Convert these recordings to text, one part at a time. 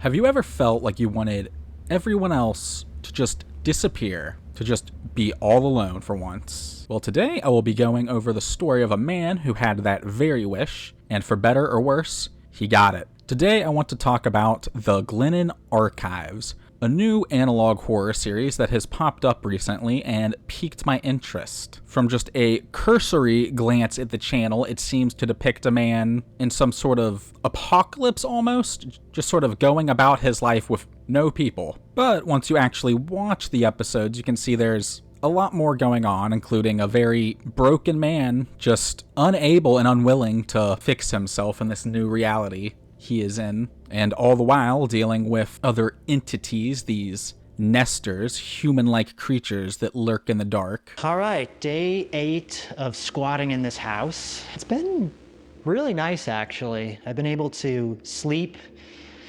Have you ever felt like you wanted everyone else to just disappear, to just be all alone for once? Well, today I will be going over the story of a man who had that very wish, and for better or worse, he got it. Today I want to talk about the Glendale Archives, a new analog horror series that has popped up recently and piqued my interest. From just a cursory glance at the channel, it seems to depict a man in some sort of apocalypse almost, just sort of going about his life with no people. But once you actually watch the episodes, you can see there's a lot more going on, including a very broken man just unable and unwilling to fix himself in this new reality he is in, and all the while dealing with other entities, these nesters, human-like creatures that lurk in the dark. All right, day 8 of squatting in this house. It's been really nice, actually. I've been able to sleep,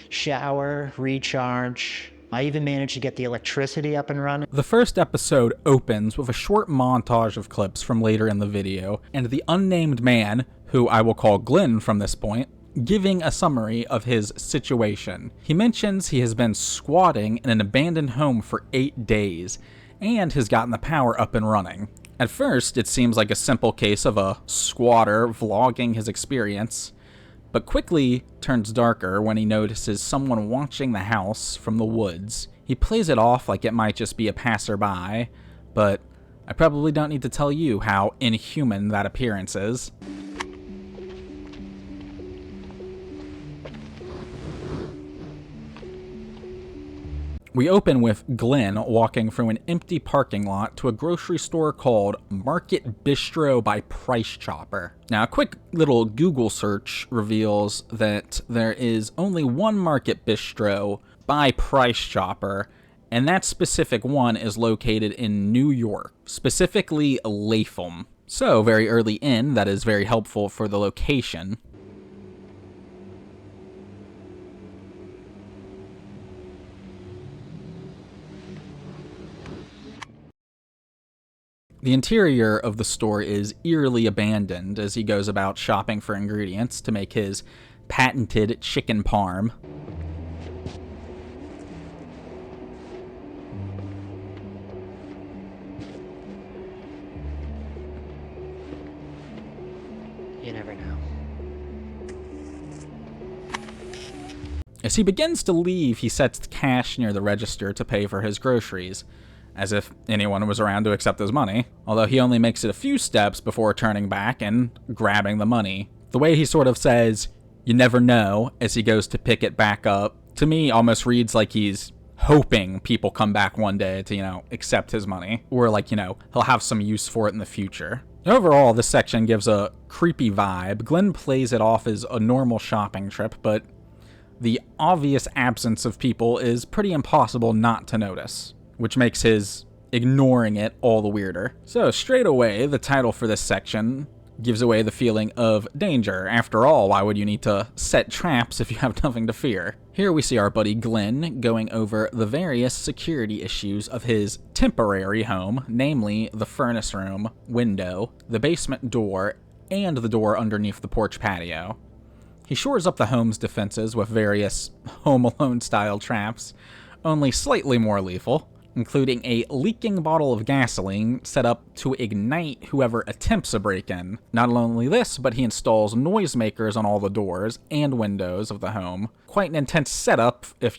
shower, recharge. I even managed to get the electricity up and running. The first episode opens with a short montage of clips from later in the video, and the unnamed man, who I will call Glenn from this point, giving a summary of his situation. He mentions he has been squatting in an abandoned home for 8 days, and has gotten the power up and running. At first, it seems like a simple case of a squatter vlogging his experience, but quickly turns darker when he notices someone watching the house from the woods. He plays it off like it might just be a passerby, but I probably don't need to tell you how inhuman that appearance is. We open with Glenn walking through an empty parking lot to a grocery store called Market Bistro by Price Chopper. Now, a quick little Google search reveals that there is only one Market Bistro by Price Chopper, and that specific one is located in New York, specifically Latham. So, very early in, that is very helpful for the location. The interior of the store is eerily abandoned as he goes about shopping for ingredients to make his patented chicken parm. You never know. As he begins to leave, he sets the cash near the register to pay for his groceries, as if anyone was around to accept his money, although he only makes it a few steps before turning back and grabbing the money. The way he sort of says, "You never know," as he goes to pick it back up, to me almost reads like he's hoping people come back one day to, accept his money, or like, he'll have some use for it in the future. Overall, this section gives a creepy vibe. Glenn plays it off as a normal shopping trip, but the obvious absence of people is pretty impossible not to notice, which makes his ignoring it all the weirder. So straight away, the title for this section gives away the feeling of danger. After all, why would you need to set traps if you have nothing to fear? Here we see our buddy Glenn going over the various security issues of his temporary home, namely the furnace room, window, the basement door, and the door underneath the porch patio. He shores up the home's defenses with various Home Alone-style traps, only slightly more lethal, including a leaking bottle of gasoline set up to ignite whoever attempts a break-in. Not only this, but he installs noisemakers on all the doors and windows of the home. Quite an intense setup if,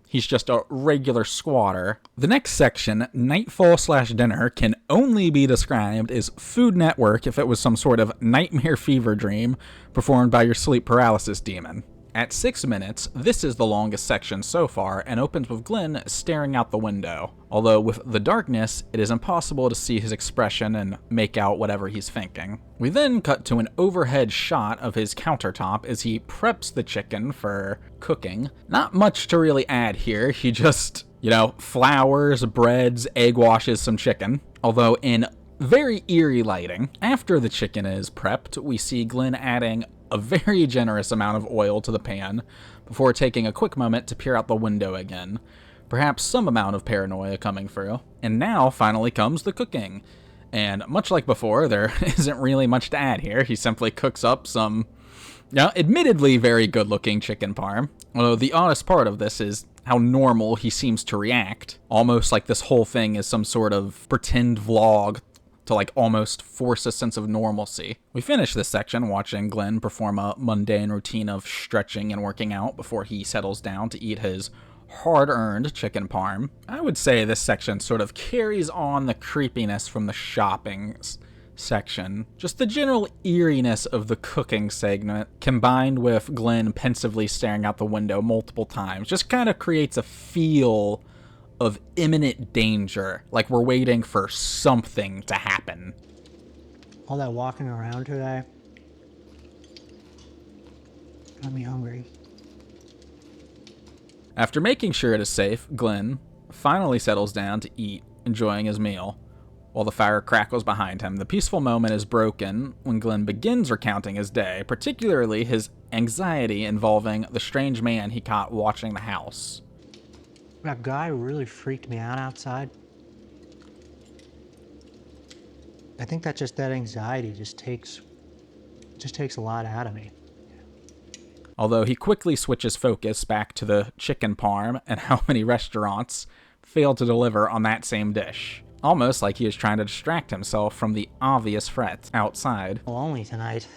he's just a regular squatter. The next section, Nightfall/Dinner, can only be described as Food Network if it was some sort of nightmare fever dream performed by your sleep paralysis demon. At 6 minutes, this is the longest section so far and opens with Glenn staring out the window. Although with the darkness, it is impossible to see his expression and make out whatever he's thinking. We then cut to an overhead shot of his countertop as he preps the chicken for cooking. Not much to really add here, he just, flours, breads, egg washes some chicken. Although in very eerie lighting, after the chicken is prepped, we see Glenn adding a very generous amount of oil to the pan before taking a quick moment to peer out the window again, perhaps some amount of paranoia coming through. And now finally comes the cooking. And much like before, there isn't really much to add here. He simply cooks up some Now, admittedly very good-looking chicken parm, although the oddest part of this is how normal he seems to react, almost like this whole thing is some sort of pretend vlog to like almost force a sense of normalcy. We finish this section watching Glenn perform a mundane routine of stretching and working out before he settles down to eat his hard-earned chicken parm. I would say this section sort of carries on the creepiness from the shopping section. Just the general eeriness of the cooking segment, combined with Glenn pensively staring out the window multiple times, just kind of creates a feel of imminent danger, like we're waiting for something to happen. All that walking around today got me hungry. After making sure it is safe, Glenn finally settles down to eat, enjoying his meal. While the fire crackles behind him, the peaceful moment is broken when Glenn begins recounting his day, particularly his anxiety involving the strange man he caught watching the house. That guy really freaked me out outside. I think that anxiety just takes a lot out of me. Although he quickly switches focus back to the chicken parm and how many restaurants fail to deliver on that same dish. Almost like he is trying to distract himself from the obvious threat outside. Lonely tonight.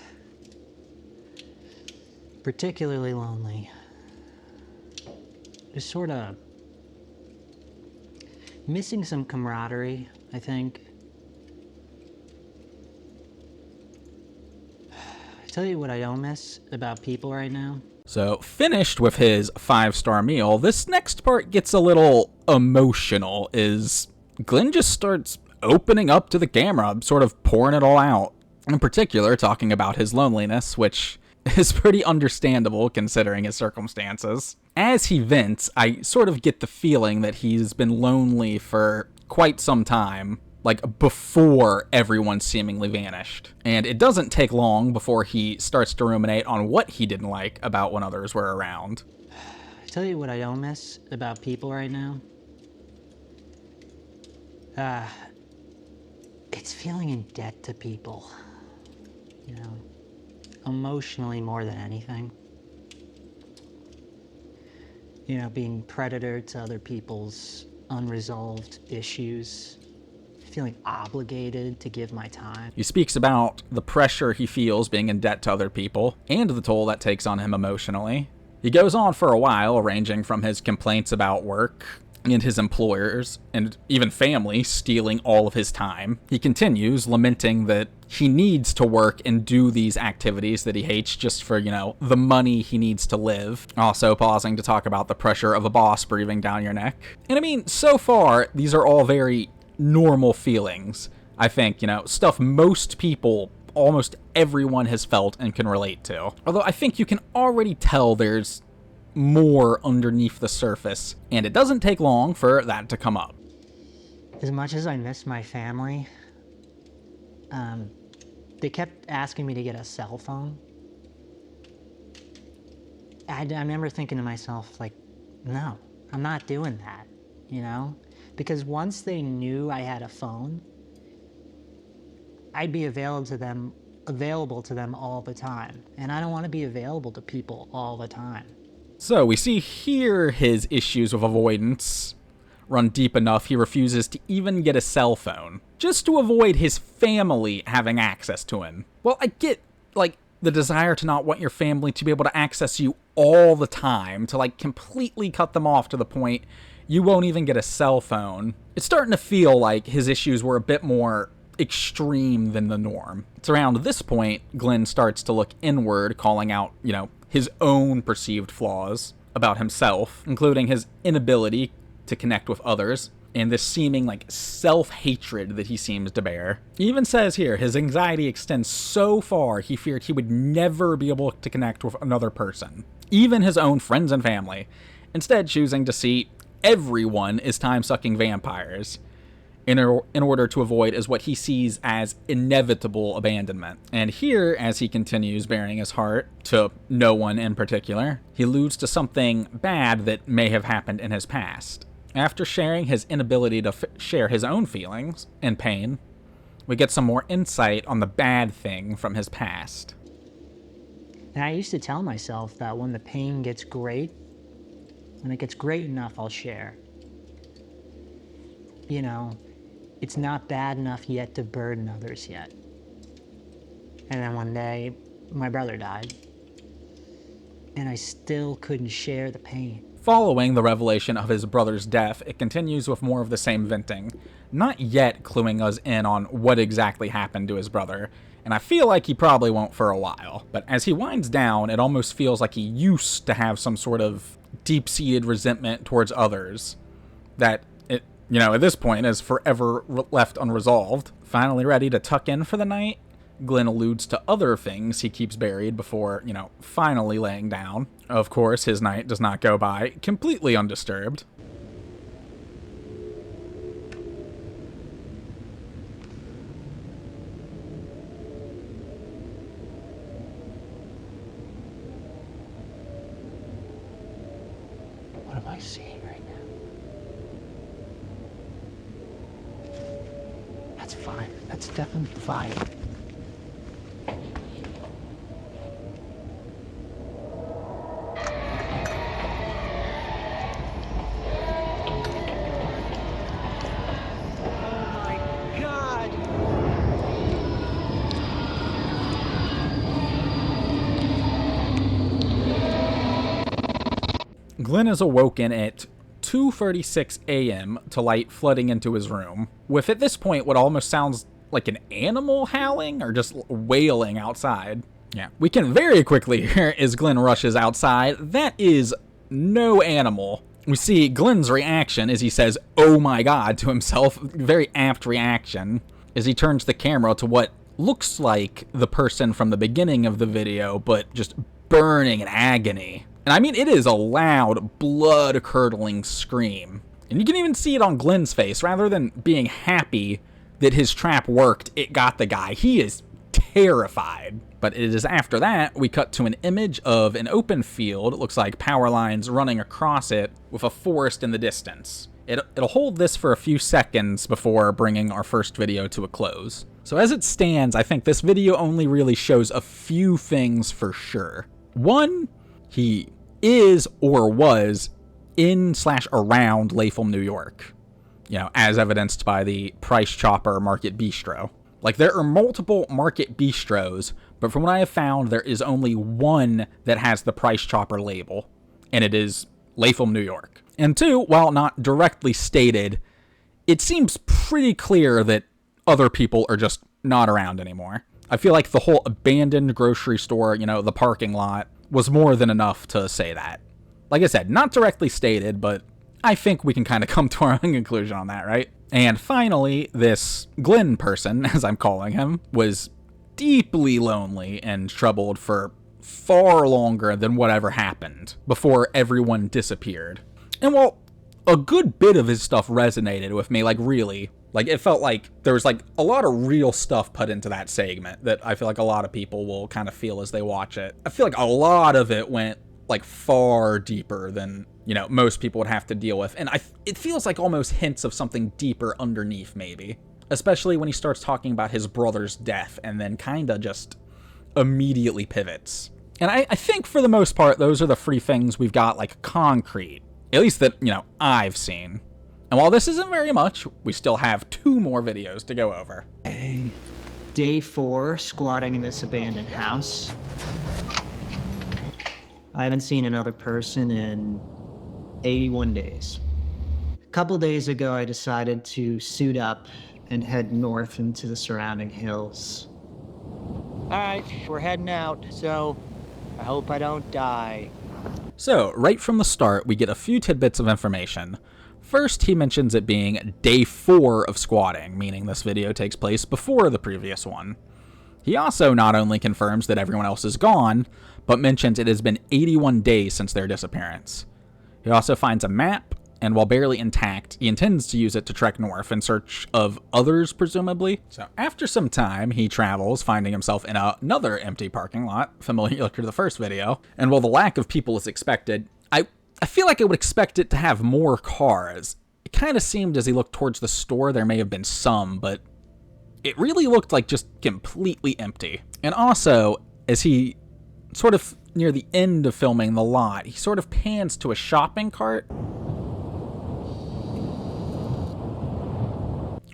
Particularly lonely. Just sort of missing some camaraderie, I think. I tell you what I don't miss about people right now. So, finished with his 5-star meal, this next part gets a little emotional, is Glenn just starts opening up to the camera, sort of pouring it all out. In particular, talking about his loneliness, which is pretty understandable considering his circumstances. As he vents, I sort of get the feeling that he's been lonely for quite some time, like before everyone seemingly vanished. And it doesn't take long before he starts to ruminate on what he didn't like about when others were around. I tell you what I don't miss about people right now. It's feeling in debt to people. You know, emotionally more than anything. You know, being predator to other people's unresolved issues. Feeling obligated to give my time. He speaks about the pressure he feels being in debt to other people, and the toll that takes on him emotionally. He goes on for a while, ranging from his complaints about work, and his employers, and even family, stealing all of his time. He continues, lamenting that he needs to work and do these activities that he hates just for, you know, the money he needs to live. Also pausing to talk about the pressure of a boss breathing down your neck. And I mean, so far, these are all very normal feelings. I think, you know, stuff most people, almost everyone has felt and can relate to. Although I think you can already tell there's more underneath the surface, and it doesn't take long for that to come up. As much as I miss my family, they kept asking me to get a cell phone. I remember thinking to myself, like, no, I'm not doing that, you know? Because once they knew I had a phone, I'd be available to them all the time. And I don't want to be available to people all the time. So we see here his issues with avoidance run deep enough he refuses to even get a cell phone, just to avoid his family having access to him. Well, I get, like, the desire to not want your family to be able to access you all the time, to, like, completely cut them off to the point you won't even get a cell phone. It's starting to feel like his issues were a bit more extreme than the norm. It's around this point Glenn starts to look inward, calling out, you know, his own perceived flaws about himself, including his inability to connect with others, and this seeming like self-hatred that he seems to bear. He even says here his anxiety extends so far he feared he would never be able to connect with another person, even his own friends and family, instead choosing to see everyone as time-sucking vampires in order to avoid as what he sees as inevitable abandonment. And here, as he continues bearing his heart to no one in particular, he alludes to something bad that may have happened in his past. After sharing his inability to share his own feelings and pain, we get some more insight on the bad thing from his past. And I used to tell myself that when the pain gets great, when it gets great enough, I'll share. You know, it's not bad enough yet to burden others yet. And then one day, my brother died. And I still couldn't share the pain. Following the revelation of his brother's death, it continues with more of the same venting, not yet cluing us in on what exactly happened to his brother, and I feel like he probably won't for a while. But as he winds down, it almost feels like he used to have some sort of deep-seated resentment towards others that, it, at this point is forever left unresolved. Finally ready to tuck in for the night, Glenn alludes to other things he keeps buried before, finally laying down. Of course, his night does not go by completely undisturbed. What am I seeing right now? That's fine. That's definitely fine. Glenn is awoken at 2:36 a.m. to light flooding into his room, with at this point what almost sounds like an animal howling or just wailing outside. Yeah, we can very quickly hear as Glenn rushes outside. That is no animal. We see Glenn's reaction as he says, "Oh my God," to himself. Very apt reaction as he turns the camera to what looks like the person from the beginning of the video, but just burning in agony. And I mean, it is a loud, blood-curdling scream. And you can even see it on Glenn's face. Rather than being happy that his trap worked, it got the guy. He is terrified. But it is after that, we cut to an image of an open field. It looks like power lines running across it with a forest in the distance. It'll hold this for a few seconds before bringing our first video to a close. So as it stands, I think this video only really shows a few things for sure. One, he is or was in/around Latham, New York, as evidenced by the Price Chopper Market Bistro. Like, there are multiple Market Bistros, but from what I have found, there is only one that has the Price Chopper label, and it is Latham, New York. And two, while not directly stated, it seems pretty clear that other people are just not around anymore. I feel like the whole abandoned grocery store, the parking lot, was more than enough to say that. Like I said, not directly stated, but I think we can kind of come to our own conclusion on that, right? And finally, this Glenn person, as I'm calling him, was deeply lonely and troubled for far longer than whatever happened before everyone disappeared. And while a good bit of his stuff resonated with me, really, it felt like there was a lot of real stuff put into that segment that I feel like a lot of people will kind of feel as they watch it. I feel like a lot of it went far deeper than, most people would have to deal with. And it feels like almost hints of something deeper underneath, maybe. Especially when he starts talking about his brother's death and then kind of just immediately pivots. And I think for the most part, those are the three things we've got concrete. At least that, I've seen. And while this isn't very much, we still have 2 more videos to go over. Day 4, squatting in this abandoned house. I haven't seen another person in 81 days. A couple days ago, I decided to suit up and head north into the surrounding hills. All right, we're heading out, so I hope I don't die. So, right from the start, we get a few tidbits of information. First, he mentions it being day 4 of squatting, meaning this video takes place before the previous one. He also not only confirms that everyone else is gone, but mentions it has been 81 days since their disappearance. He also finds a map, and while barely intact, he intends to use it to trek north in search of others, presumably. So after some time, he travels, finding himself in another empty parking lot, familiar to the first video, and while the lack of people is expected, I feel like I would expect it to have more cars. It kind of seemed as he looked towards the store there may have been some, but it really looked like just completely empty. And also, as he sort of near the end of filming the lot, he sort of pans to a shopping cart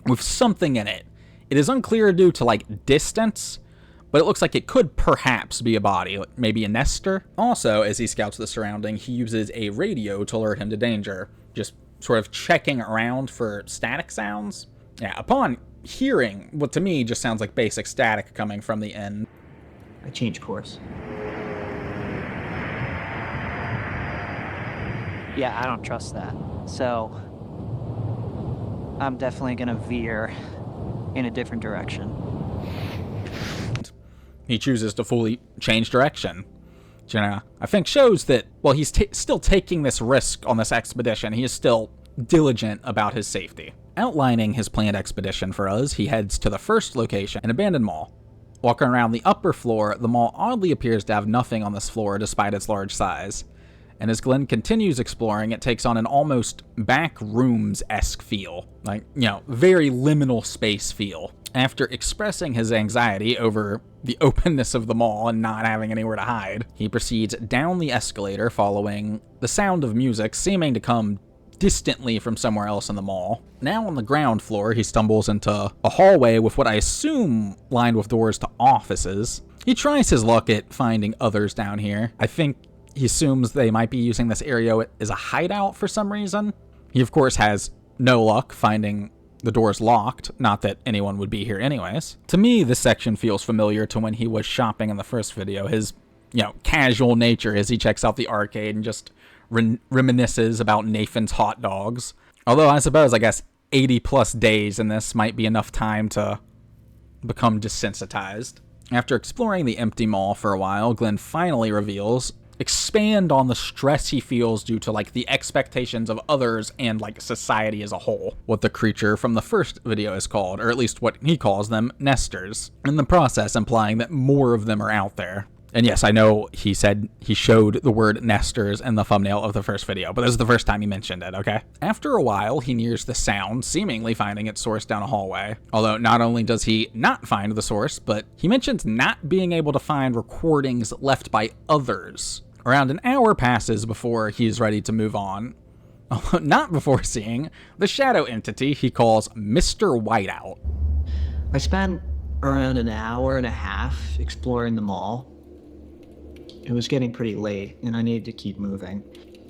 with something in it. It is unclear due to, like, distance, but it looks like it could perhaps be a body, like maybe a nester. Also, as he scouts the surrounding, he uses a radio to alert him to danger, just sort of checking around for static sounds. Yeah, upon hearing what to me just sounds like basic static coming from the inn, I change course. Yeah, I don't trust that. So, I'm definitely gonna veer in a different direction. he chooses to fully change direction. You know, I think shows that while he's still taking this risk on this expedition, he is still diligent about his safety. Outlining his planned expedition for us, he heads to the first location, an abandoned mall. Walking around the upper floor, the mall oddly appears to have nothing on this floor despite its large size. And as Glenn continues exploring, it takes on an almost back rooms-esque feel. Like, you know, very liminal space feel. After expressing his anxiety over the openness of the mall and not having anywhere to hide, he proceeds down the escalator following the sound of music seeming to come distantly from somewhere else in the mall. Now on the ground floor, he stumbles into a hallway with what I assume lined with doors to offices. He tries his luck at finding others down here. I think he assumes they might be using this area as a hideout for some reason. He, of course, has no luck finding the doors locked, not that anyone would be here anyways. To me, this section feels familiar to when he was shopping in the first video. His, you know, casual nature as he checks out the arcade and just reminisces about Nathan's hot dogs. Although I suppose, I guess, 80 plus days in this might be enough time to become desensitized. After exploring the empty mall for a while, Glenn finally reveals expand on the stress he feels due to, like, the expectations of others and, like, society as a whole. What the creature from the first video is called, or at least what he calls them, nesters. In the process, implying that more of them are out there. And yes, I know he said he showed the word nesters in the thumbnail of the first video, but this is the first time he mentioned it, okay? After a while, he nears the sound, seemingly finding its source down a hallway. Although not only does he not find the source, but he mentions not being able to find recordings left by others. Around an hour passes before he is ready to move on. Not before seeing the shadow entity he calls Mr. Whiteout. I spent around an hour and a half exploring the mall. It was getting pretty late, and I needed to keep moving.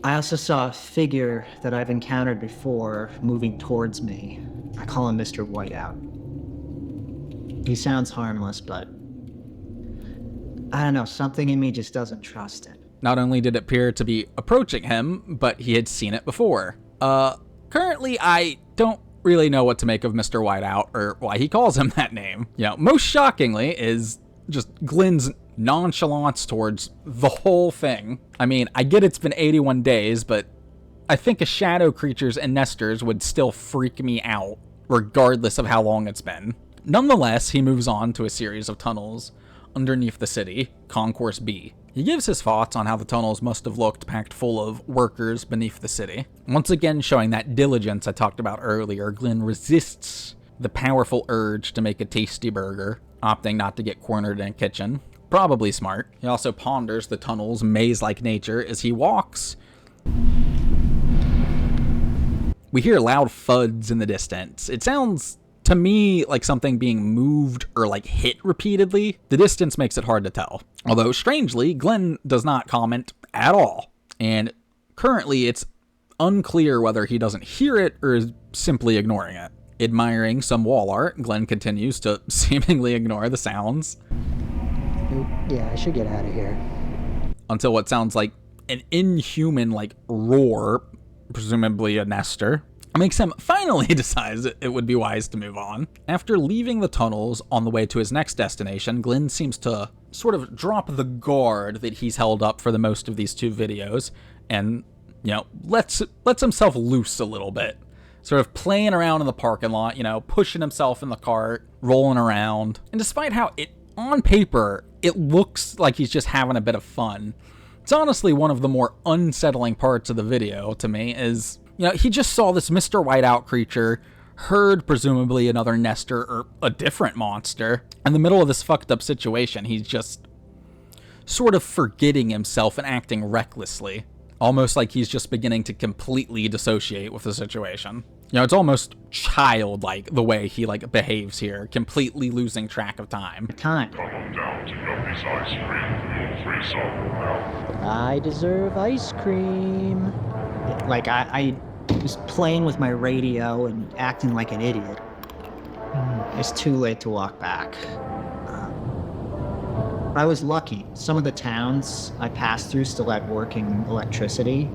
I also saw a figure that I've encountered before moving towards me. I call him Mr. Whiteout. He sounds harmless, but I don't know, something in me just doesn't trust it. Not only did it appear to be approaching him, but he had seen it before. Currently, I don't really know what to make of Mr. Whiteout, or why he calls him that name. You know, most shockingly is just Glenn's nonchalance towards the whole thing. I mean, I get it's been 81 days, but I think a shadow creatures and nesters would still freak me out, regardless of how long it's been. Nonetheless, he moves on to a series of tunnels underneath the city, Concourse B. He gives his thoughts on how the tunnels must have looked packed full of workers beneath the city. Once again showing that diligence I talked about earlier, Glenn resists the powerful urge to make a tasty burger, opting not to get cornered in a kitchen. Probably smart. He also ponders the tunnel's maze-like nature as he walks. We hear loud thuds in the distance. It sounds to me like something being moved or like hit repeatedly. The distance makes it hard to tell. Although strangely, Glenn does not comment at all. And currently it's unclear whether he doesn't hear it or is simply ignoring it. Admiring some wall art, Glenn continues to seemingly ignore the sounds. Yeah, I should get out of here. Until what sounds like an inhuman, like, roar, presumably a nester, makes him finally decide it would be wise to move on. After leaving the tunnels on the way to his next destination, Glenn seems to sort of drop the guard that he's held up for the most of these two videos and, you know, lets himself loose a little bit. Sort of playing around in the parking lot, you know, pushing himself in the cart, rolling around. And despite how on paper, it looks like he's just having a bit of fun, it's honestly one of the more unsettling parts of the video to me is, you know, he just saw this Mr. Whiteout creature, heard presumably another nester or a different monster. In the middle of this fucked up situation, he's just sort of forgetting himself and acting recklessly, almost like he's just beginning to completely dissociate with the situation. You know, it's almost childlike the way he behaves here, completely losing track of time. Come on down to Yuppie's ice cream. You'll free some. I deserve ice cream. I was playing with my radio and acting like an idiot. It's too late to walk back. I was lucky. Some of the towns I passed through still had working electricity.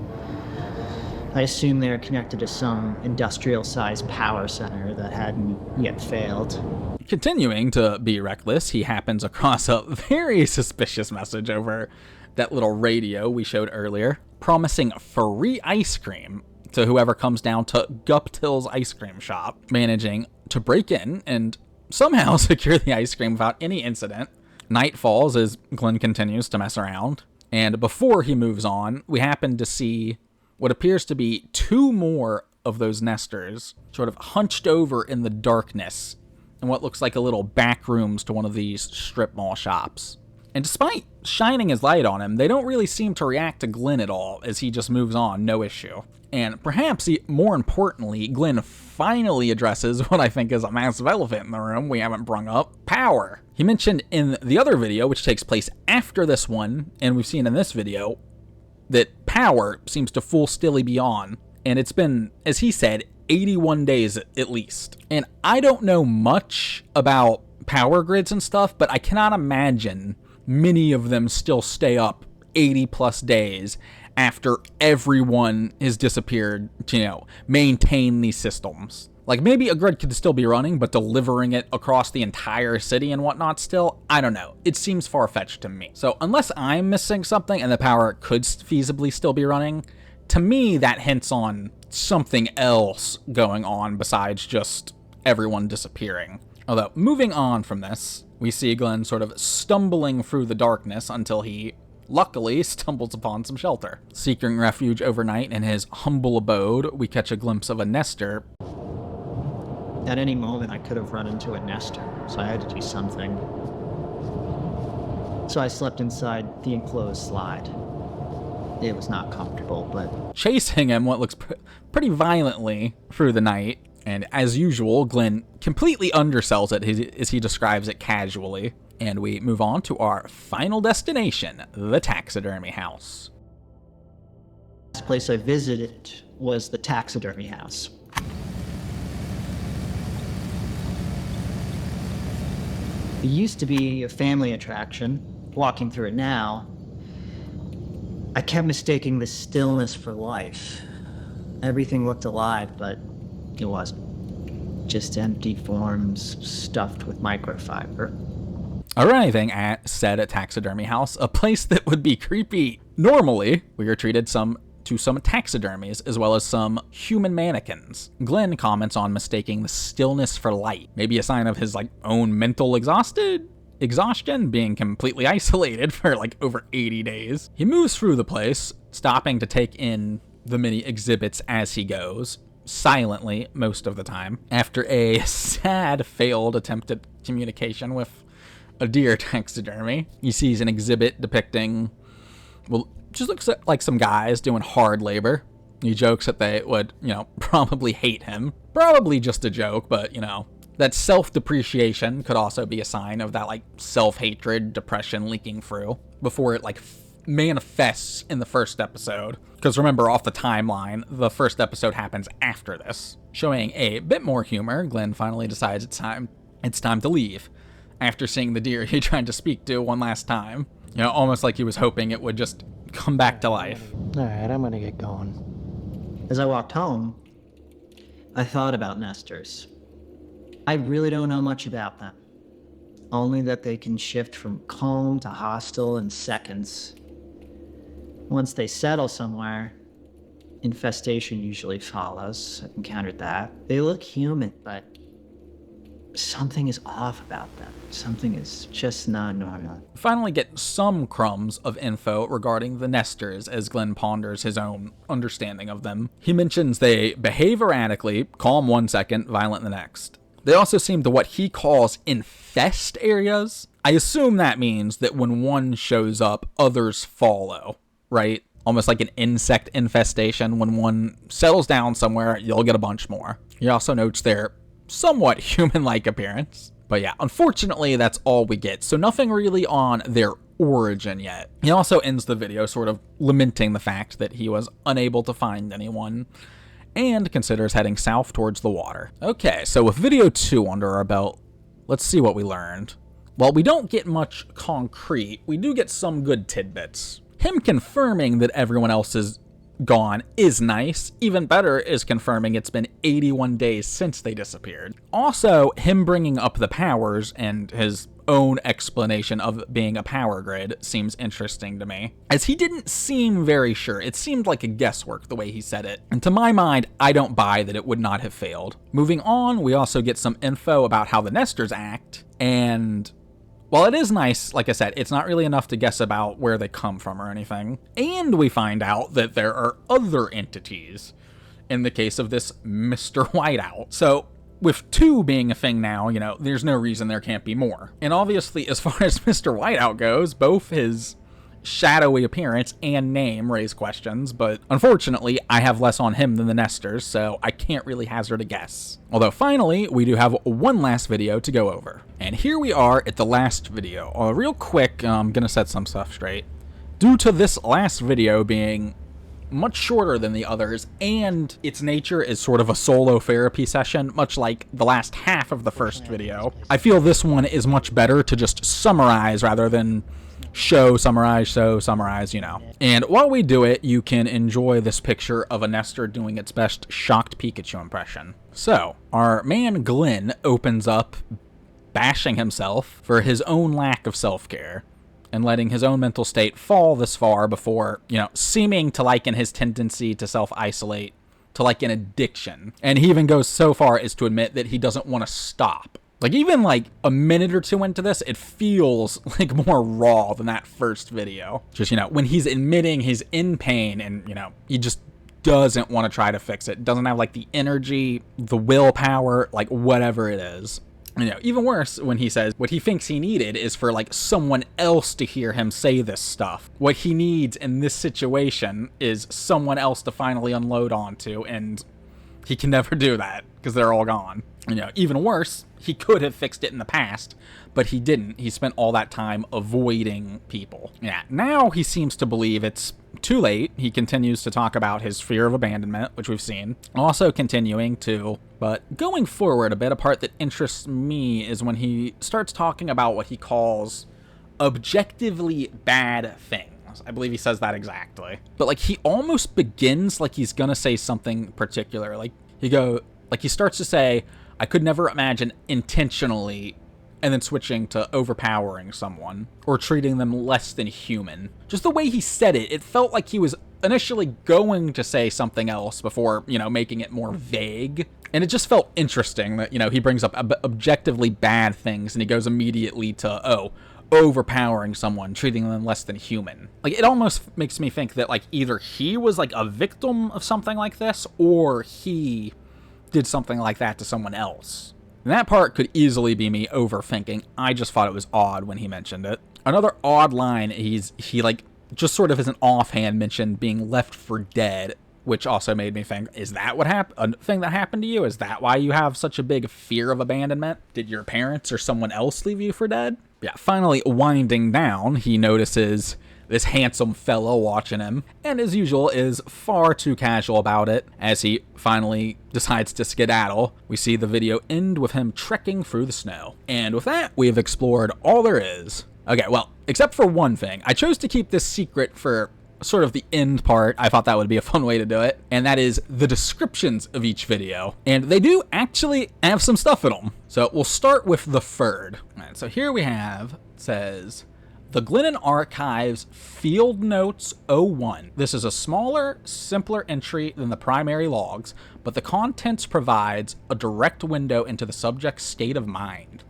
I assume they were connected to some industrial-sized power center that hadn't yet failed. Continuing to be reckless, he happens across a very suspicious message over that little radio we showed earlier, promising free ice cream to whoever comes down to Guptill's ice cream shop, managing to break in and somehow secure the ice cream without any incident. Night falls as Glenn continues to mess around, and before he moves on, we happen to see what appears to be two more of those nesters sort of hunched over in the darkness in what looks like a little back rooms to one of these strip mall shops. And despite shining his light on him, they don't really seem to react to Glenn at all as he just moves on, no issue. And perhaps more importantly, Glenn finally addresses what I think is a massive elephant in the room we haven't brung up: power. He mentioned in the other video, which takes place after this one, and we've seen in this video, that power seems to full stilly be on. And it's been, as he said, 81 days at least. And I don't know much about power grids and stuff, but I cannot imagine many of them still stay up 80 plus days after everyone has disappeared to, maintain these systems. Like, maybe a grid could still be running, but delivering it across the entire city and whatnot still, I don't know. It seems far-fetched to me. So unless I'm missing something and the power could feasibly still be running, to me that hints on something else going on besides just everyone disappearing. Although, moving on from this, we see Glenn sort of stumbling through the darkness until he luckily stumbles upon some shelter. Seeking refuge overnight in his humble abode, we catch a glimpse of a nester. At any moment, I could have run into a nester, so I had to do something. So I slept inside the enclosed slide. It was not comfortable, but... Chasing him what looks pretty violently through the night, and as usual, Glenn completely undersells it as he describes it casually. And we move on to our final destination, the taxidermy house. The last place I visited was the taxidermy house. It used to be a family attraction. Walking through it now, I kept mistaking the stillness for life. Everything looked alive, but it wasn't. Just empty forms stuffed with microfiber. Arriving at said taxidermy house, a place that would be creepy normally, we are treated to some taxidermies as well as some human mannequins. Glenn comments on mistaking the stillness for light, maybe a sign of his own mental exhaustion, being completely isolated for over 80 days. He moves through the place, stopping to take in the many exhibits as he goes, silently most of the time. After a sad failed attempted communication with a deer taxidermy, he sees an exhibit depicting, just looks like some guys doing hard labor. He jokes that they would, probably hate him. Probably just a joke, but, that self-depreciation could also be a sign of that, self-hatred, depression leaking through before it, manifests in the first episode. Because remember, off the timeline, the first episode happens after this. Showing a bit more humor, Glenn finally decides it's time to leave. After seeing the deer he tried to speak to one last time. Almost like he was hoping it would just come back to life. All right, I'm gonna get going. As I walked home, I thought about nesters. I really don't know much about them. Only that they can shift from calm to hostile in seconds. Once they settle somewhere, infestation usually follows. I've encountered that. They look human, but something is off about them. Something is just not normal. Finally get some crumbs of info regarding the nesters as Glenn ponders his own understanding of them. He mentions they behave erratically, calm one second, violent the next. They also seem to what he calls infest areas. I assume that means that when one shows up, others follow, right? Almost like an insect infestation. When one settles down somewhere, you'll get a bunch more. He also notes their somewhat human-like appearance. But yeah, unfortunately, that's all we get. So nothing really on their origin yet. He also ends the video sort of lamenting the fact that he was unable to find anyone and considers heading south towards the water. Okay, so with video 2 under our belt, let's see what we learned. Well, we don't get much concrete. We do get some good tidbits. Him confirming that everyone else is gone is nice. Even better is confirming it's been 81 days since they disappeared. Also, him bringing up the powers and his own explanation of being a power grid seems interesting to me, as he didn't seem very sure. It seemed like a guesswork the way he said it, and to my mind, I don't buy that it would not have failed. Moving on, we also get some info about how the Nesters act, and while it is nice, like I said, it's not really enough to guess about where they come from or anything. And we find out that there are other entities in the case of this Mr. Whiteout. So with 2 being a thing now, you know, there's no reason there can't be more. And obviously, as far as Mr. Whiteout goes, both his shadowy appearance and name raise questions, but unfortunately, I have less on him than the Nesters, so I can't really hazard a guess. Although finally, we do have one last video to go over. And here we are at the last video. Real quick, I'm gonna set some stuff straight. Due to this last video being much shorter than the others, and its nature is sort of a solo therapy session, much like the last half of the first video, I feel this one is much better to just summarize rather than summarize, you know. And while we do it, you can enjoy this picture of a Nestor doing its best shocked Pikachu impression. So, our man Glenn opens up, bashing himself for his own lack of self-care, and letting his own mental state fall this far before, you know, seeming to liken his tendency to self-isolate to like an addiction. And he even goes so far as to admit that he doesn't want to stop. Like, even like a minute or 2 into this, it feels like more raw than that first video. Just, you know, when he's admitting he's in pain and, you know, he just doesn't want to try to fix it. Doesn't have like the energy, the willpower, like whatever it is. You know, even worse when he says what he thinks he needed is for like someone else to hear him say this stuff. What he needs in this situation is someone else to finally unload onto, and he can never do that because they're all gone. You know, even worse, he could have fixed it in the past, but he didn't. He spent all that time avoiding people. Yeah, now he seems to believe it's too late. He continues to talk about his fear of abandonment, which we've seen. Also continuing to, but going forward, a bit, a part that interests me is when he starts talking about what he calls objectively bad things. I believe he says that exactly. But like, he almost begins like he's gonna say something particular. Like, he starts to say, I could never imagine intentionally, and then switching to overpowering someone or treating them less than human. Just the way he said it, it felt like he was initially going to say something else before, you know, making it more vague. And it just felt interesting that, you know, he brings up objectively bad things and he goes immediately to, overpowering someone, treating them less than human. Like, it almost makes me think that, like, either he was like a victim of something like this, or he did something like that to someone else. And that part could easily be me overthinking. I just thought it was odd when he mentioned it. Another odd line, he like just sort of as an offhand mentioned being left for dead, which also made me think, is that what happened? A thing that happened to you? Is that why you have such a big fear of abandonment? Did your parents or someone else leave you for dead? Yeah, finally winding down, he notices this handsome fellow watching him, and as usual is far too casual about it. As he finally decides to skedaddle, we see the video end with him trekking through the snow. And with that, we have explored all there is. Okay, well, except for one thing. I chose to keep this secret for sort of the end part. I thought that would be a fun way to do it, and that is the descriptions of each video. And they do actually have some stuff in them. So we'll start with the third. All right, so here we have, it says, the Glendale Archives Field Notes 01. This is a smaller, simpler entry than the primary logs, but the contents provides a direct window into the subject's state of mind.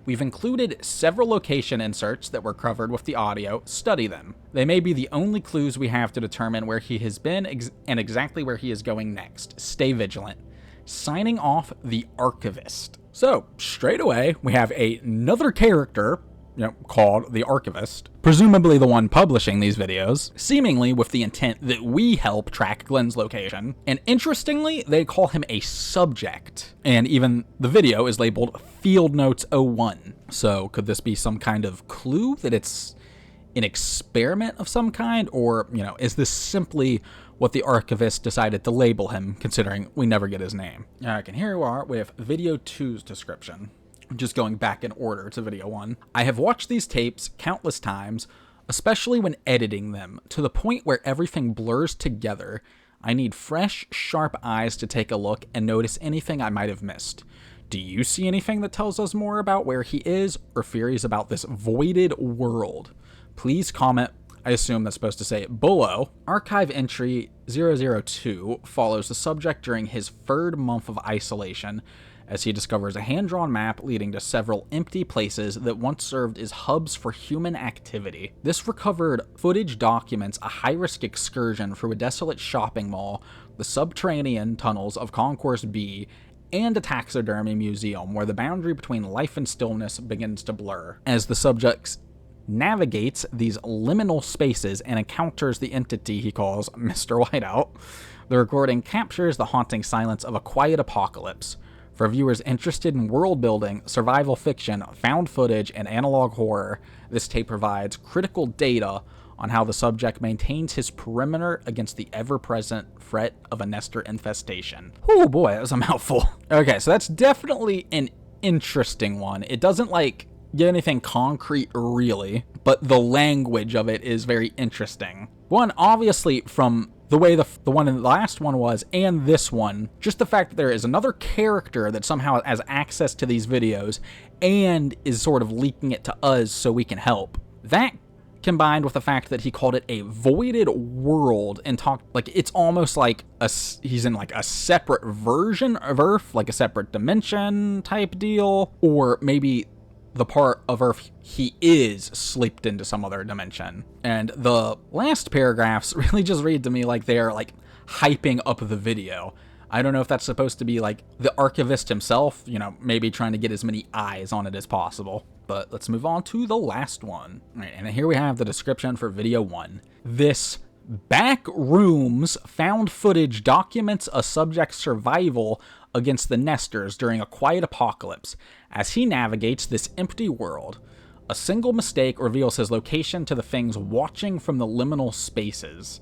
We've included several location inserts that were covered with the audio. Study them. They may be the only clues we have to determine where he has been and exactly where he is going next. Stay vigilant. Signing off, the Archivist. So, straight away, we have another character, called the Archivist, presumably the one publishing these videos, seemingly with the intent that we help track Glenn's location. And interestingly, they call him a subject, and even the video is labeled Field Notes 01. So could this be some kind of clue that it's an experiment of some kind, or, is this simply what the Archivist decided to label him, considering we never get his name? Alright, and here we are with video 2's description. Just going back in order to video 1. I have watched these tapes countless times, especially when editing them, to the point where everything blurs together. I need fresh, sharp eyes to take a look and notice anything I might have missed. Do you see anything that tells us more about where he is, or theories about this voided world? Please comment. I assume that's supposed to say below. Archive entry 002 follows the subject during his third month of isolation, as he discovers a hand-drawn map leading to several empty places that once served as hubs for human activity. This recovered footage documents a high-risk excursion through a desolate shopping mall, the subterranean tunnels of Concourse B, and a taxidermy museum where the boundary between life and stillness begins to blur. As the subject navigates these liminal spaces and encounters the entity he calls Mr. Whiteout, the recording captures the haunting silence of a quiet apocalypse. For viewers interested in world-building, survival fiction, found footage, and analog horror, this tape provides critical data on how the subject maintains his perimeter against the ever-present threat of a Nestor infestation. Oh boy, that was a mouthful. Okay, so that's definitely an interesting one. It doesn't, get anything concrete, really, but the language of it is very interesting. One, obviously, from the way the one in the last one was, and this one, just the fact that there is another character that somehow has access to these videos and is sort of leaking it to us so we can help. That combined with the fact that he called it a voided world and talked it's almost like he's in a separate version of Earth, like a separate dimension type deal, or maybe the part of Earth he is slipped into some other dimension. And the last paragraphs really just read to me like they are hyping up the video. I don't know if that's supposed to be the Archivist himself, maybe trying to get as many eyes on it as possible. But let's move on to the last one. All right, and here we have the description for video 1. This back rooms found footage documents a subject's survival against the Nestors during a quiet apocalypse as he navigates this empty world. A single mistake reveals his location to the things watching from the liminal spaces.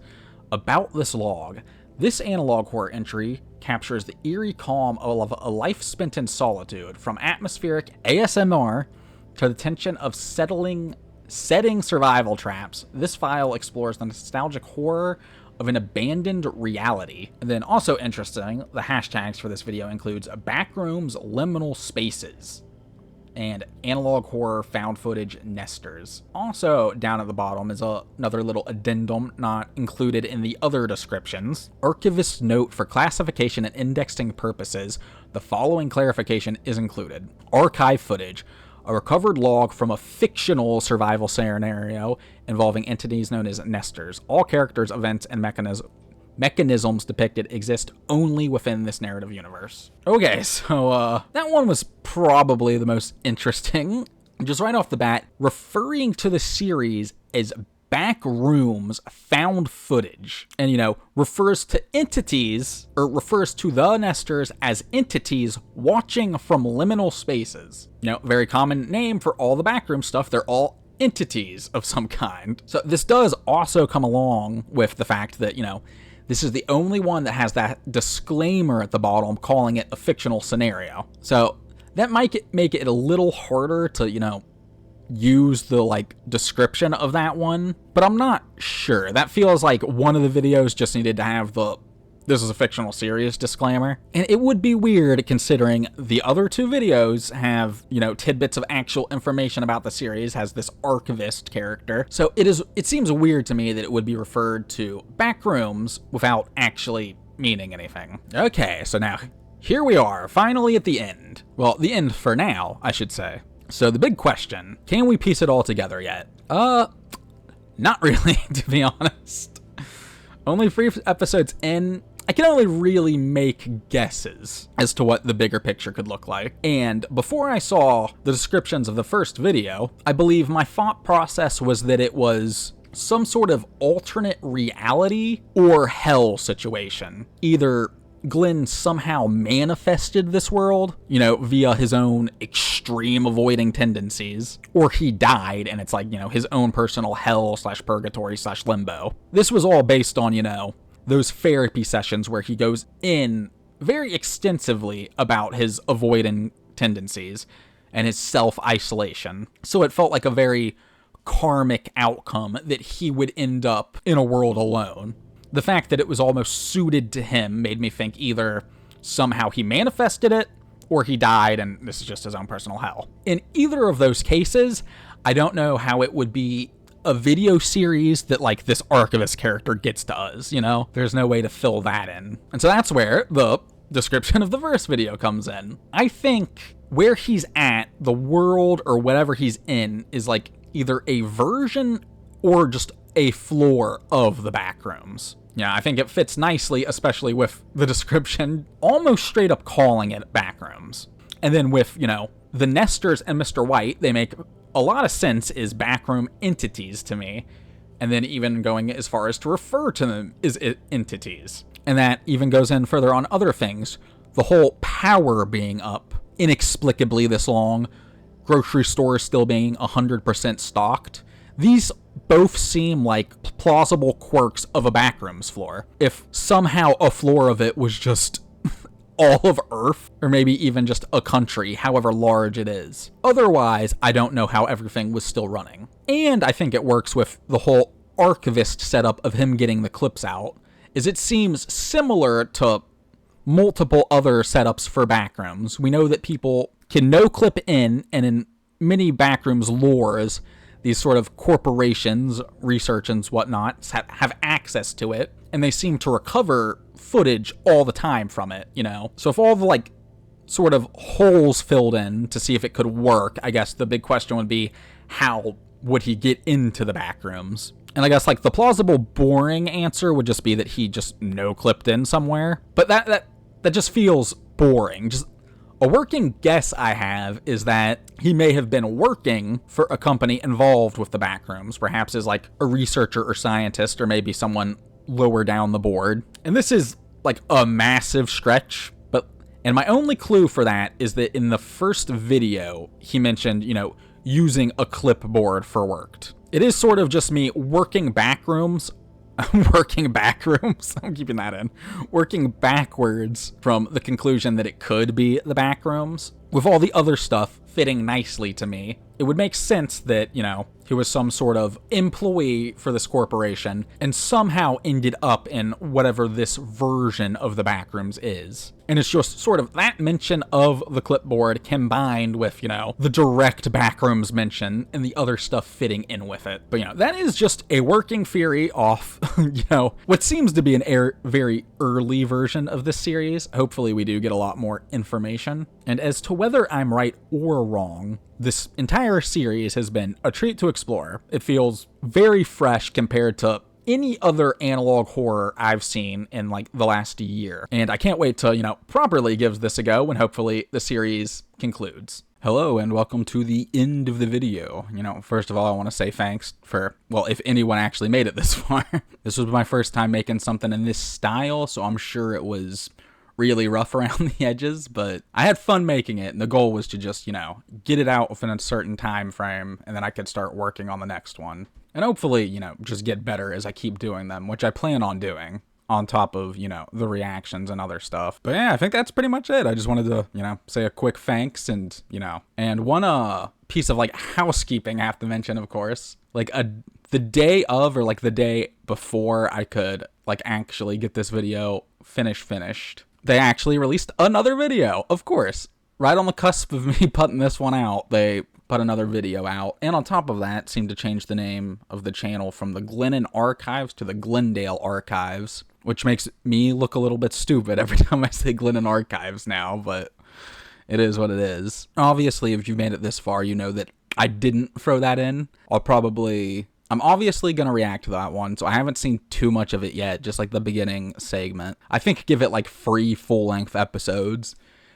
About this log, this analog horror entry captures the eerie calm of a life spent in solitude, from atmospheric ASMR to the tension of setting survival traps. This file explores the nostalgic horror of an abandoned reality. And then also interesting, the hashtags for this video includes backrooms, liminal spaces, and analog horror found footage nesters. Also down at the bottom is another little addendum not included in the other descriptions. Archivist note: for classification and indexing purposes, the following clarification is included. Archive footage: a recovered log from a fictional survival scenario involving entities known as nesters. All characters, events, and mechanisms depicted exist only within this narrative universe. Okay, so that one was probably the most interesting. Just right off the bat, referring to the series as back rooms found footage, and refers to entities, or refers to the nesters as entities watching from liminal spaces. Very common name for all the backroom stuff. They're all entities of some kind. So this does also come along with the fact that this is the only one that has that disclaimer at the bottom calling it a fictional scenario. So that might make it a little harder to use the description of that one, but I'm not sure. That feels like one of the videos just needed to have the "this is a fictional series" disclaimer, and it would be weird considering the other two videos have tidbits of actual information about the series, has this Archivist character. So it seems weird to me that it would be referred to backrooms without actually meaning anything. Okay, so now here we are, finally at the end. Well, the end for now, I should say. So the big question, can we piece it all together yet? Not really, to be honest. Only 3 episodes in, I can only really make guesses as to what the bigger picture could look like. And before I saw the descriptions of the first video, I believe my thought process was that it was some sort of alternate reality or hell situation. Either Glenn somehow manifested this world, via his own extreme avoiding tendencies, or he died and it's like, his own personal hell/purgatory/limbo. This was all based on, those therapy sessions where he goes in very extensively about his avoiding tendencies and his self-isolation. So it felt like a very karmic outcome that he would end up in a world alone. The fact that it was almost suited to him made me think either somehow he manifested it or he died and this is just his own personal hell. In either of those cases, I don't know how it would be a video series that like this Archivist character gets to us, There's no way to fill that in. And so that's where the description of the first video comes in. I think where he's at, the world or whatever he's in is like either a version or just a floor of the backrooms. Yeah, I think it fits nicely, especially with the description almost straight up calling it backrooms. And then with, the Nesters and Mr. White, they make a lot of sense as backroom entities to me. And then even going as far as to refer to them as entities. And that even goes in further on other things. The whole power being up inexplicably this long, grocery stores still being 100% stocked. These both seem like plausible quirks of a backrooms floor. If somehow a floor of it was just all of Earth, or maybe even just a country, however large it is. Otherwise, I don't know how everything was still running. And I think it works with the whole Archivist setup of him getting the clips out, is it seems similar to multiple other setups for backrooms. We know that people can no-clip in, and in many backrooms lores, these sort of corporations, research and whatnot, have access to it, and they seem to recover footage all the time from it, So if all the, sort of holes filled in to see if it could work, I guess the big question would be, how would he get into the backrooms? And I guess, the plausible, boring answer would just be that he just no-clipped in somewhere. But that just feels boring. Just a working guess I have is that he may have been working for a company involved with the backrooms, perhaps as a researcher or scientist, or maybe someone lower down the board. And this is a massive stretch, and my only clue for that is that in the first video, he mentioned, using a clipboard for work. It is sort of just me working backrooms. Working backrooms, I'm keeping that in. Working backwards from the conclusion that it could be the backrooms, with all the other stuff fitting nicely to me. It would make sense that, he was some sort of employee for this corporation and somehow ended up in whatever this version of the backrooms is. And it's just sort of that mention of the clipboard combined with, the direct backrooms mention and the other stuff fitting in with it. But, that is just a working theory off, what seems to be an very early version of this series. Hopefully we do get a lot more information. And as to whether I'm right or wrong, this entire series has been a treat to explore. It feels very fresh compared to any other analog horror I've seen in the last year. And I can't wait to, properly give this a go when hopefully the series concludes. Hello and welcome to the end of the video. First of all, I want to say thanks for, if anyone actually made it this far. This was my first time making something in this style, so I'm sure it was really rough around the edges, but I had fun making it, and the goal was to just, get it out within a certain time frame, and then I could start working on the next one. And hopefully, just get better as I keep doing them, which I plan on doing, on top of, the reactions and other stuff. But yeah, I think that's pretty much it. I just wanted to, say a quick thanks, and, and one piece of, housekeeping I have to mention, of course. The day of, or, the day before I could, actually get this video finished, they actually released another video, of course. Right on the cusp of me putting this one out, they put another video out. And on top of that, seemed to change the name of the channel from the Glendale Archives to the Glendale Archives, which makes me look a little bit stupid every time I say Glendale Archives now, but it is what it is. Obviously, if you've made it this far, you know that I didn't throw that in. I'll probably I'm obviously going to react to that one, so I haven't seen too much of it yet, just like the beginning segment. I think give it like 3 full-length episodes,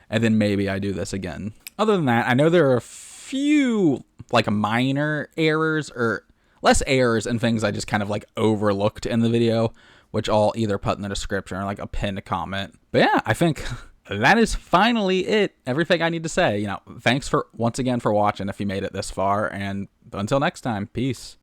and then maybe I do this again. Other than that, I know there are a few like minor errors, or less errors, and things I just kind of like overlooked in the video, which I'll either put in the description or like a pinned comment. But yeah, I think that is finally it. Everything I need to say. Thanks for once again for watching if you made it this far, and until next time, peace.